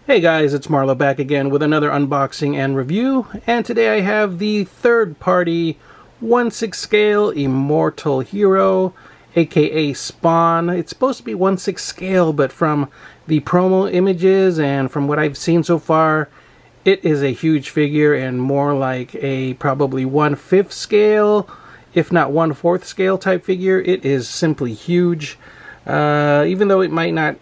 Hey guys, it's Marlo back again with another unboxing and review, and today I have the third-party 1/6 scale Immortal Hero, aka Spawn. It's supposed to be 1/6 scale, but from the promo images and from what I've seen so far, it is a huge figure and more like a probably 1/5 scale, if not 1/4 scale type figure. It is simply huge. Even though it might not,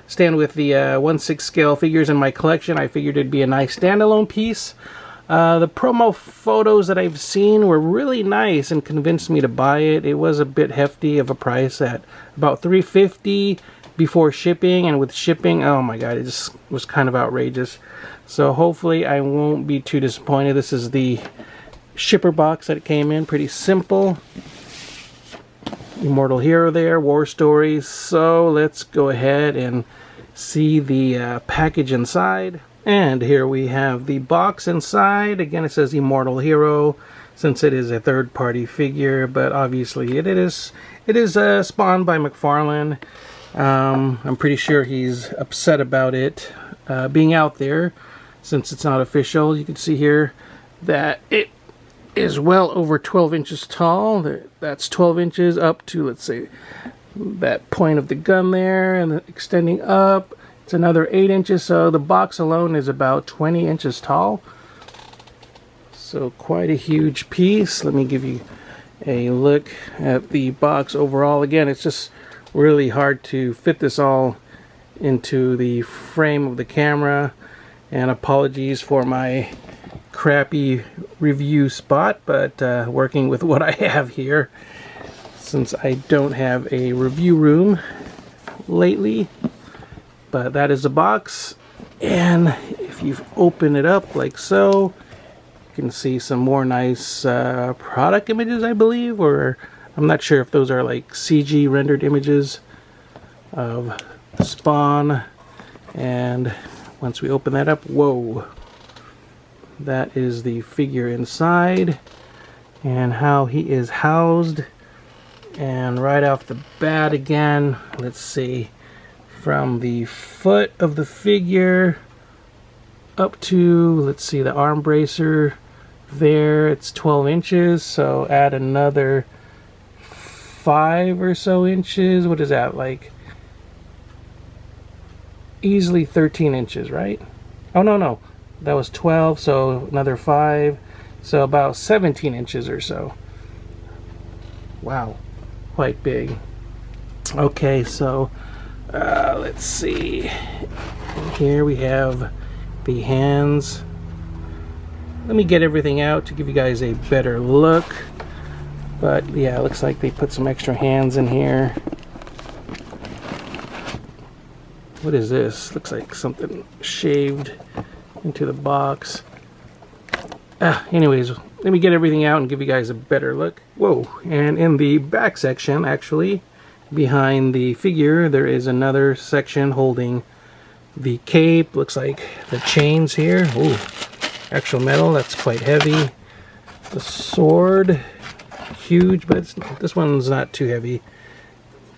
stand with the 1/6 scale figures in my collection, I figured it'd be a nice standalone piece. The promo photos that I've seen were really nice and convinced me to buy it. It was a bit hefty of a price at about $350 before shipping, and with shipping, oh my god, it just was kind of outrageous. So hopefully I won't be too disappointed. This is the shipper box that it came in. Pretty simple. Immortal Hero there, War Story. So let's go ahead and see the package inside. And here we have the box inside. Again, it says Immortal Hero since it is a third-party figure, but obviously it is spawned by McFarlane. I'm pretty sure he's upset about it being out there since it's not official. You can see here that it is well over 12 inches tall. That's 12 inches up to, let's say, that point of the gun there, and extending up, it's another 8 inches. So the box alone is about 20 inches tall. So quite a huge piece. Let me give you a look at the box overall. Again, it's just really hard to fit this all into the frame of the camera, and apologies for my crappy review spot, but working with what I have here since I don't have a review room lately. But that is the box, and if you open it up like so, you can see some more nice product images, I believe, or I'm not sure if those are like CG rendered images of Spawn. And once we open that up, whoa, that is the figure inside and how he is housed. And right off the bat, again, let's see, from the foot of the figure up to, let's see, the arm bracer there, it's 12 inches, so add another 5 or so inches. What is that, like easily 13 inches, right? Oh no, that was 12, so another 5, so about 17 inches or so. Wow, quite big. Okay, so let's see. And here we have the hands. Let me get everything out to give you guys a better look. But yeah, it looks like they put some extra hands in here. What is this? Looks like something shaved into the box. Anyways, let me get everything out and give you guys a better look. Whoa, and in the back section, actually, behind the figure, there is another section holding the cape. Looks like the chains here. Ooh, actual metal, that's quite heavy. The sword, huge, but this one's not too heavy.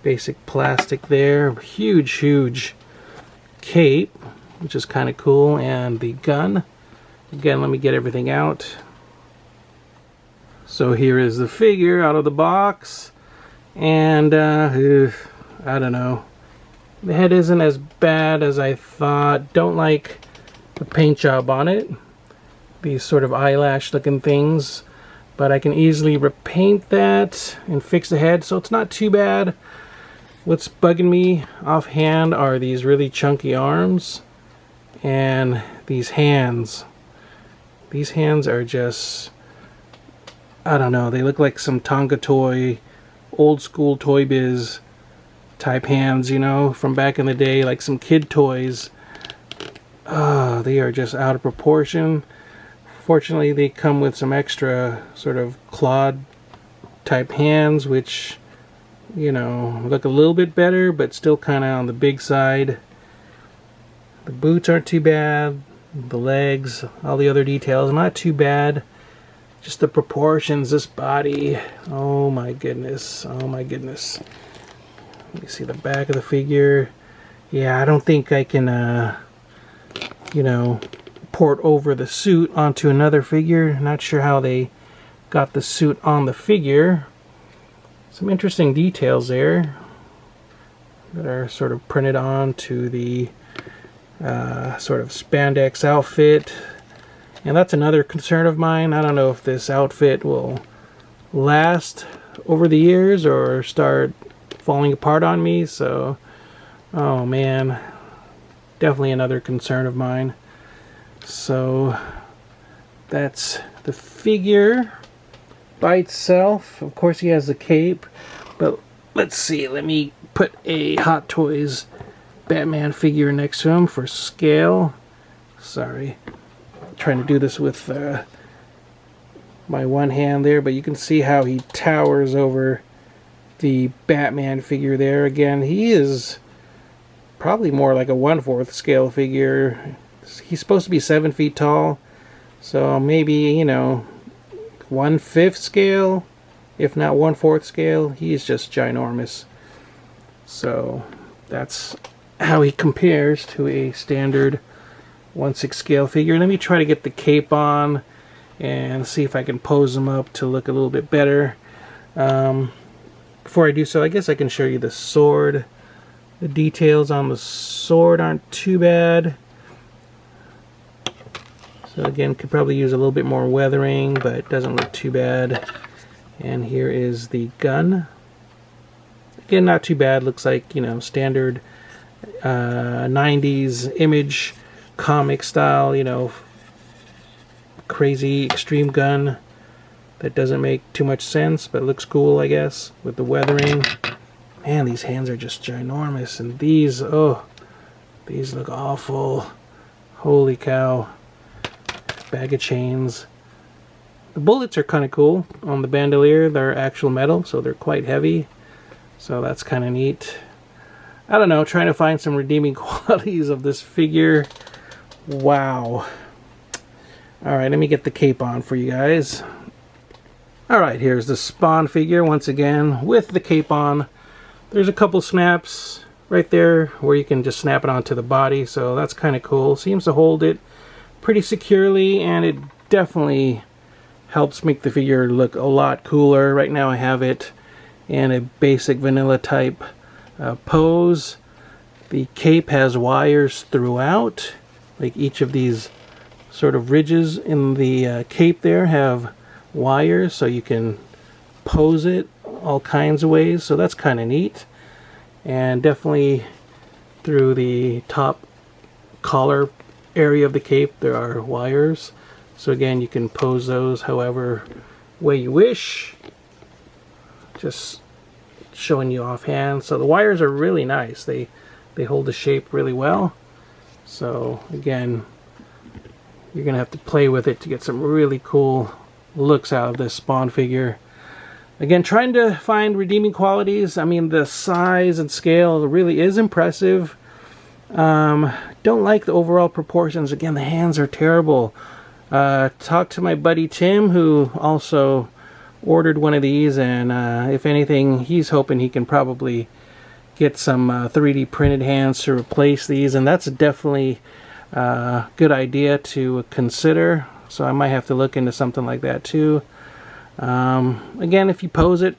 Basic plastic there. Huge cape, which is kind of cool, and the gun. Again, let me get everything out. So here is the figure out of the box, and I don't know, the head isn't as bad as I thought. Don't like the paint job on it, these sort of eyelash looking things, but I can easily repaint that and fix the head, so it's not too bad. What's bugging me offhand are these really chunky arms and these hands. These hands are just, I don't know, they look like some Tonka toy, old school Toy Biz type hands, you know, from back in the day, like some kid toys. They are just out of proportion. Fortunately, they come with some extra sort of clawed type hands, which, you know, look a little bit better, but still kind of on the big side. The boots aren't too bad. The legs, all the other details, not too bad. Just the proportions, this body, oh my goodness, oh my goodness. Let me see the back of the figure. Yeah, I don't think I can, you know, port over the suit onto another figure. Not sure how they got the suit on the figure. Some interesting details there that are sort of printed on to the sort of spandex outfit. And that's another concern of mine. I don't know if this outfit will last over the years or start falling apart on me. So, oh man, definitely another concern of mine. So that's the figure by itself. Of course he has the cape, but let's see, let me put a Hot Toys Batman figure next to him for scale. Sorry, I'm trying to do this with my one hand there, but you can see how he towers over the Batman figure there. Again, he is probably more like a 1/4 scale figure. He's supposed to be 7 feet tall, so maybe, you know, 1/5 scale, if not 1/4 scale. He is just ginormous. So that's how he compares to a standard 1/6 scale figure. Let me try to get the cape on and see if I can pose him up to look a little bit better. Before I do so, I guess I can show you the sword. The details on the sword aren't too bad. So again, could probably use a little bit more weathering, but it doesn't look too bad. And here is the gun. Again, not too bad. Looks like, you know, standard 90s Image comic style, you know, crazy extreme gun that doesn't make too much sense, but looks cool, I guess, with the weathering. Man, these hands are just ginormous, and these, oh, these look awful. Holy cow. Bag of chains. The bullets are kind of cool on the bandolier. They're actual metal, so they're quite heavy. So that's kind of neat. I don't know, trying to find some redeeming qualities of this figure. Wow. Alright, let me get the cape on for you guys. Alright, here's the Spawn figure once again with the cape on. There's a couple snaps right there where you can just snap it onto the body, so that's kind of cool. Seems to hold it pretty securely, and it definitely helps make the figure look a lot cooler. Right now I have it in a basic vanilla type pose. The cape has wires throughout, like each of these sort of ridges in the cape there have wires, so you can pose it all kinds of ways, so that's kind of neat. And definitely through the top collar area of the cape there are wires, so again you can pose those however way you wish. Just showing you offhand. So the wires are really nice. They hold the shape really well. So again, you're gonna have to play with it to get some really cool looks out of this Spawn figure. Again, trying to find redeeming qualities. I mean, the size and scale really is impressive. Don't like the overall proportions. Again, the hands are terrible. Talked to my buddy Tim, who also ordered one of these, and if anything, he's hoping he can probably get some 3D printed hands to replace these, and that's definitely a good idea to consider. So I might have to look into something like that too. Again, if you pose it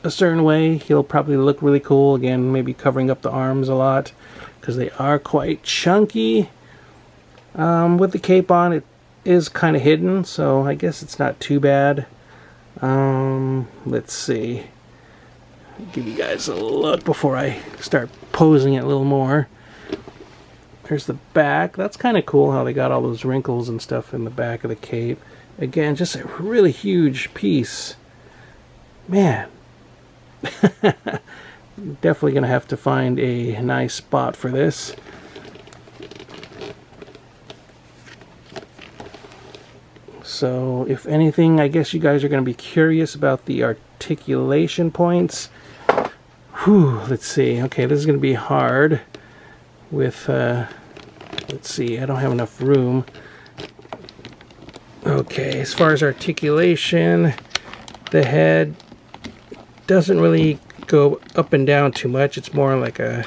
a certain way, he'll probably look really cool. Again, maybe covering up the arms a lot because they are quite chunky. With the cape on, it is kind of hidden, so I guess it's not too bad. Let's see. Give you guys a look before I start posing it a little more. There's the back. That's kind of cool how they got all those wrinkles and stuff in the back of the cape. Again, just a really huge piece. Man. Definitely going to have to find a nice spot for this. So, if anything, I guess you guys are going to be curious about the articulation points. Whew, let's see. Okay, this is going to be hard with, let's see, I don't have enough room. Okay, as far as articulation, the head doesn't really go up and down too much. It's more like a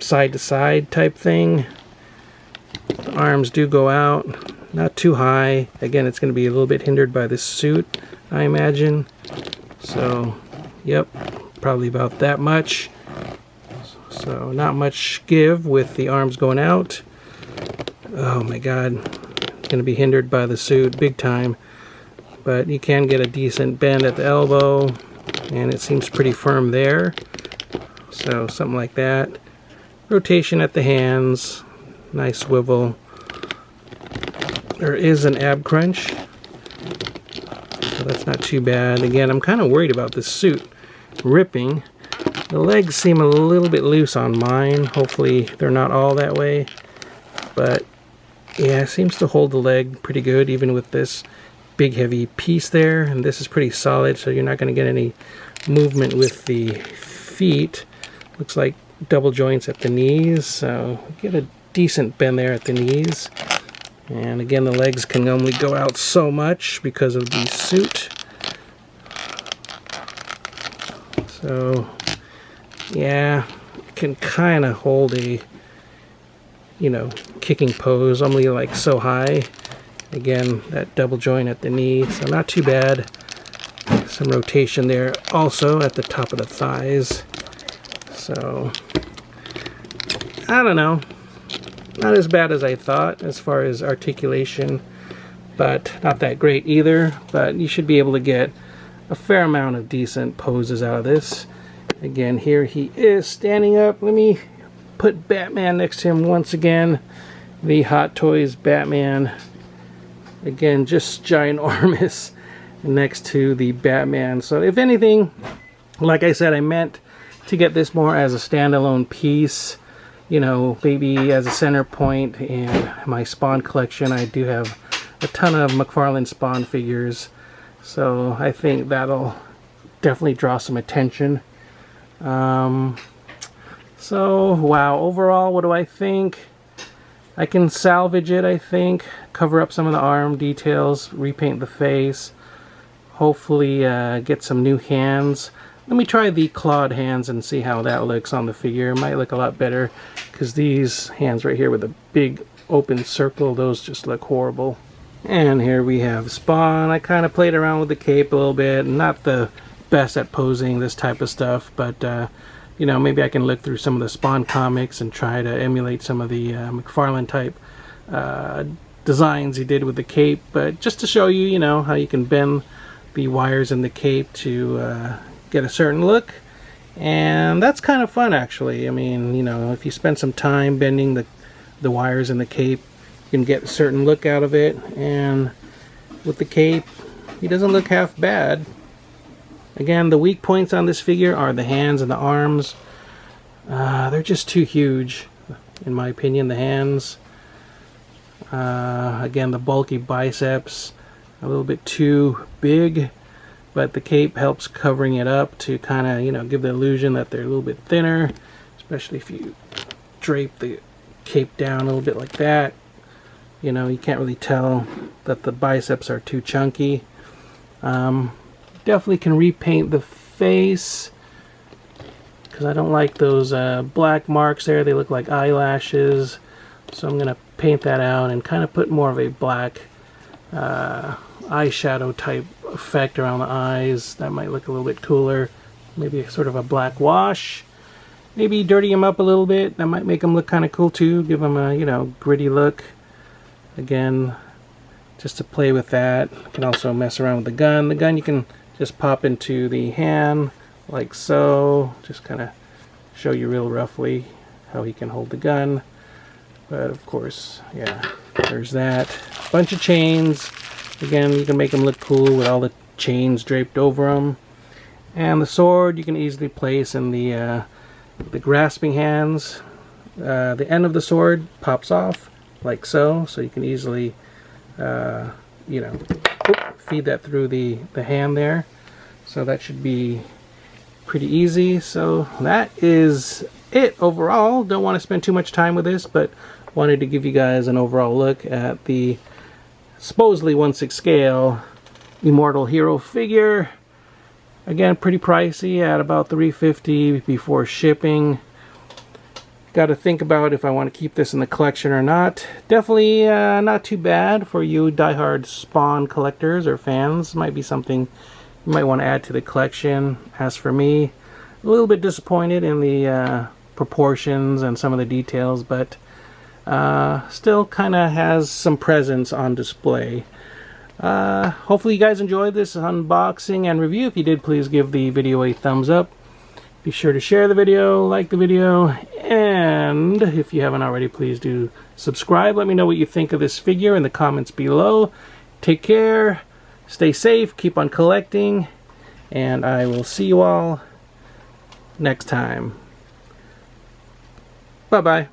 side to side type thing. The arms do go out, not too high. Again, it's going to be a little bit hindered by this suit, I imagine. So, yep, probably about that much. So not much give with the arms going out. Oh my god, it's going to be hindered by the suit big time. But you can get a decent bend at the elbow, and it seems pretty firm there. So something like that. Rotation at the hands, nice swivel. There is an ab crunch, so that's not too bad. Again, I'm kind of worried about this suit ripping. The legs seem a little bit loose on mine. Hopefully they're not all that way. But yeah, it seems to hold the leg pretty good even with this big heavy piece there. And this is pretty solid, so you're not going to get any movement with the feet. Looks like double joints at the knees, so get a decent bend there at the knees. And again, the legs can only go out so much because of the suit. So yeah, it can kind of hold a, you know, kicking pose, only like so high. Again, that double joint at the knee, so not too bad. Some rotation there also at the top of the thighs. So, I don't know. Not as bad as I thought as far as articulation, but not that great either. But you should be able to get a fair amount of decent poses out of this. Again, here he is standing up. Let me put Batman next to him once again. The Hot Toys Batman. Again, just ginormous next to the Batman. So if anything, like I said, I meant to get this more as a standalone piece. You know, maybe as a center point in my Spawn collection. I do have a ton of McFarlane Spawn figures. So I think that'll definitely draw some attention. So, wow, overall, what do I think? I can salvage it, I think. Cover up some of the arm details, repaint the face. Hopefully get some new hands. Let me try the clawed hands and see how that looks on the figure. It might look a lot better, because these hands right here with a big open circle, those just look horrible. And here we have Spawn. I kind of played around with the cape a little bit. Not the best at posing this type of stuff, but you know, maybe I can look through some of the Spawn comics and try to emulate some of the McFarlane type designs he did with the cape. But just to show you, you know, how you can bend the wires in the cape to get a certain look. And that's kind of fun, actually. I mean, you know, if you spend some time bending the wires in the cape, you can get a certain look out of it. And with the cape, he doesn't look half bad. Again, the weak points on this figure are the hands and the arms. They're just too huge, in my opinion, the hands. Again, the bulky biceps, a little bit too big, but the cape helps covering it up to kind of, you know, give the illusion that they're a little bit thinner, especially if you drape the cape down a little bit like that. You know, you can't really tell that the biceps are too chunky. Definitely can repaint the face, because I don't like those black marks there. They look like eyelashes. So I'm going to paint that out and kind of put more of a black eyeshadow type effect around the eyes. That might look a little bit cooler. Maybe sort of a black wash. Maybe dirty him up a little bit. That might make him look kind of cool too. Give him a, you know, gritty look. Again, just to play with that. You can also mess around with the gun. The gun you can just pop into the hand like so. Just kind of show you real roughly how he can hold the gun. But of course, yeah, there's that. Bunch of chains. Again, you can make them look cool with all the chains draped over them. And the sword you can easily place in the grasping hands. The end of the sword pops off like so, so you can easily you know, feed that through the hand there. So that should be pretty easy. So that is it overall. Don't want to spend too much time with this, but wanted to give you guys an overall look at the supposedly 1/6 scale Immortal Hero figure. Again, pretty pricey at about $350 before shipping. Got to think about if I want to keep this in the collection or not. Definitely not too bad for you diehard Spawn collectors or fans. Might be something you might want to add to the collection. As for me, a little bit disappointed in the proportions and some of the details, but still kind of has some presence on display. Hopefully you guys enjoyed this unboxing and review. If you did, please give the video a thumbs up. Be sure to share the video, like the video, and if you haven't already, please do subscribe. Let me know what you think of this figure in the comments below. Take care, stay safe, keep on collecting, and I will see you all next time. Bye-bye.